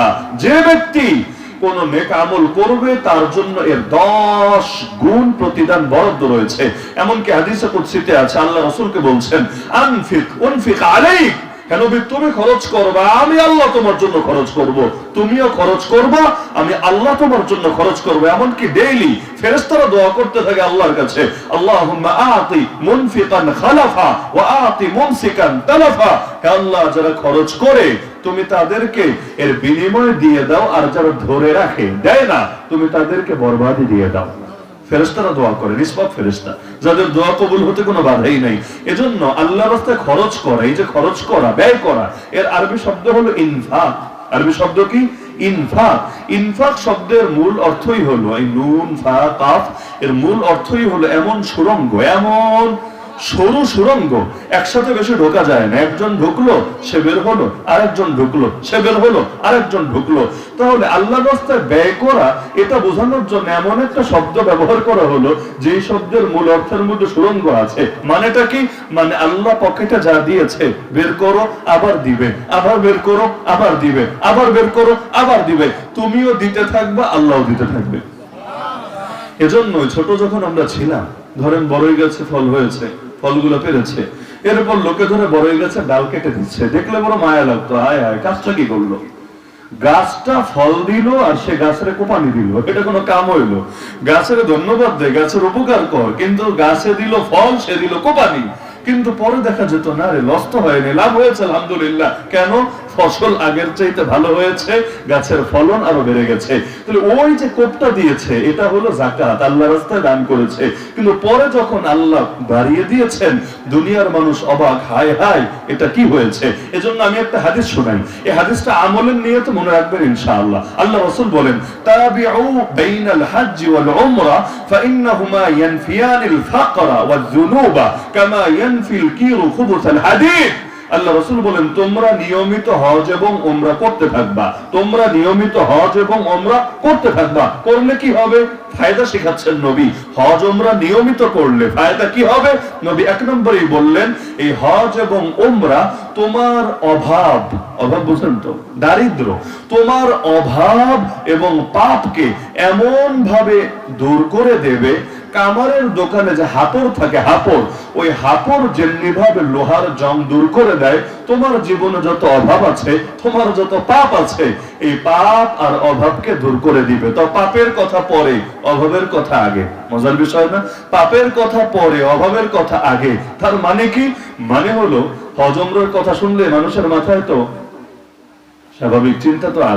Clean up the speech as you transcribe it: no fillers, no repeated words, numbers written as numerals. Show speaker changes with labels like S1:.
S1: বিহা, যে ব্যক্তি কোন নেক আমল করবে তার জন্য এর 10 গুণ প্রতিদান বরাদ্দ রয়েছে। এমনকি হাদিসে কুদসিতে আছে, আল্লাহ রাসূলকে বলছেন, উনফিক আলাইক, কেন তুমি খরচ করবা, আমি আল্লাহ তোমার জন্য খরচ করব, তুমিও খরচ করবা, আমি আল্লাহ তোমার জন্য খরচ করব। এমনকি ডেইলি ফেরেশতারা দোয়া করতে থাকে আল্লাহর কাছে, আল্লাহুম্মা আতি মুনফিকান খালাফা ওয়া আতি মুমসিকান তালাফা, হে আল্লাহ যারা খরচ করে তুমি তাদেরকে এর বিনিময় দিয়ে দাও, আর যারা ধরে রাখে দেয় না তুমি তাদেরকে বরবাদি দিয়ে দাও। ফেরেশতারা দোয়া করে, নিষ্পাপ ফেরেশতা, যাদের দোয়া কবুল হতে কোনো বাধাই নাই। এজন্য আল্লাহর রাস্তায় খরচ করা, এই যে খরচ করা, ব্যয় করা, এর আরবি শব্দ হলো ইনফাক। আরবি শব্দ কি? ইনফাক। ইনফাক শব্দের মূল অর্থই হলো, এই নুন ফা কাফ, এর মূল অর্থই হলো এমন সুড়ঙ্গ, এমন সরু সুড়ঙ্গ, একসাথে বেশি ঢোকা যায় না। একজন ঢুকলো সে বের হলো, আরেকজন ঢুকলো সে বের হলো, আরেকজন ঢুকলো। তাহলে আল্লাহর রাস্তায় ব্যয় করা, এটা বোঝানোর জন্য এমন একটা শব্দ ব্যবহার করা হলো যেই শব্দের মূল অর্থের মধ্যে সুড়ঙ্গ আছে। মানেটা কি? মানে আল্লাহ পকেটে যা দিয়েছে বের করো আবার দিবে, আবার বের করো আবার দিবে, আবার বের করো আবার দিবে, তুমিও দিতে থাকবে, আল্লাহও দিতে থাকবে। এজন্য ছোট যখন আমরা ছিলাম, ধরেন বড়ই গাছে ফল হয়েছে, ফলগুলো পেরেছে, এরপর লোকে ধরে বড়ই গাছে ডাল কেটে দিচ্ছে, দেখলে বড় মায়া লাগতো, আয় আয় কাজটা কি করলো, গাছটা ফল দিল আর সে গাছের কোপানি দিল, এটা কোনো কাম হইলো? গাছের ধন্যবাদ দে, গাছের উপকার কর, কিন্তু গাছে দিল ফল, সে দিল কোপানি। কিন্তু পরে দেখা যেত না রে, লস তো হয়নি, লাভ হয়েছে আলহামদুলিল্লাহ। কেন? ফসল আগের চাইতে ভালো হয়েছে, গাছের ফলন আরো বেড়ে গেছে। তাহলে ওই যে কোপটা দিয়েছে এটা হলো যাকাত, আল্লাহ রাস্তায় দান করেছে। কিন্তু পরে যখন আল্লাহ বাড়িয়ে দিয়েছেন, দুনিয়ার মানুষ অবাক, হায় হায় এটা কি হয়েছে। এজন্য আমি একটা হাদিস শোনাই, এই হাদিসটা আমলের নিয়তে মনে রাখবেন ইনশাআল্লাহ। আল্লাহ রাসূল বলেন, তাবিউ বাইনাল হজ্জ ওয়াল উমরা ফাইন্নাহুমা ইয়ানফিয়ানিল ফাকরা ওয়াজ যুনুবা কামা ইয়ানফিল কিরু খুবুসাল হাদিদ। আল্লাহ রাসূল বলেন, তোমরা নিয়মিত হজ এবং উমরা করতে থাকবা, তোমরা নিয়মিত হজ এবং উমরা করতে থাকবা। করলে কি হবে? ফায়দা শেখাচ্ছেন নবী। হজ উমরা নিয়মিত করলে ফায়দা কি হবে? নবী এক নম্বরেই বললেন, এই হজ এবং উমরা তোমার অভাব, অভাব বুঝেন তো, দারিদ্র, তোমার অভাব এবং পাপকে এমন ভাবে দূর করে দেবে, কামারের দোকানে যে হাপড় থাকে, হাপড়, ওই হাপড় যেমনি ভাবে লোহার জং দূর করে দেয়, তোমার জীবনে যত অভাব আছে, তোমার যত পাপ আছে, এই পাপ আর অভাবকে দূর করে দিবে। তো পাপের কথা পরে, অভাবের কথা আগে। মজার বিষয় না? পাপের কথা পরে, অভাবের কথা আগে। তার মানে কি? মানে হলো হজ উমরার কথা শুনলে মানুষের মাথায় তো স্বাভাবিক চিন্তা তো আসবে।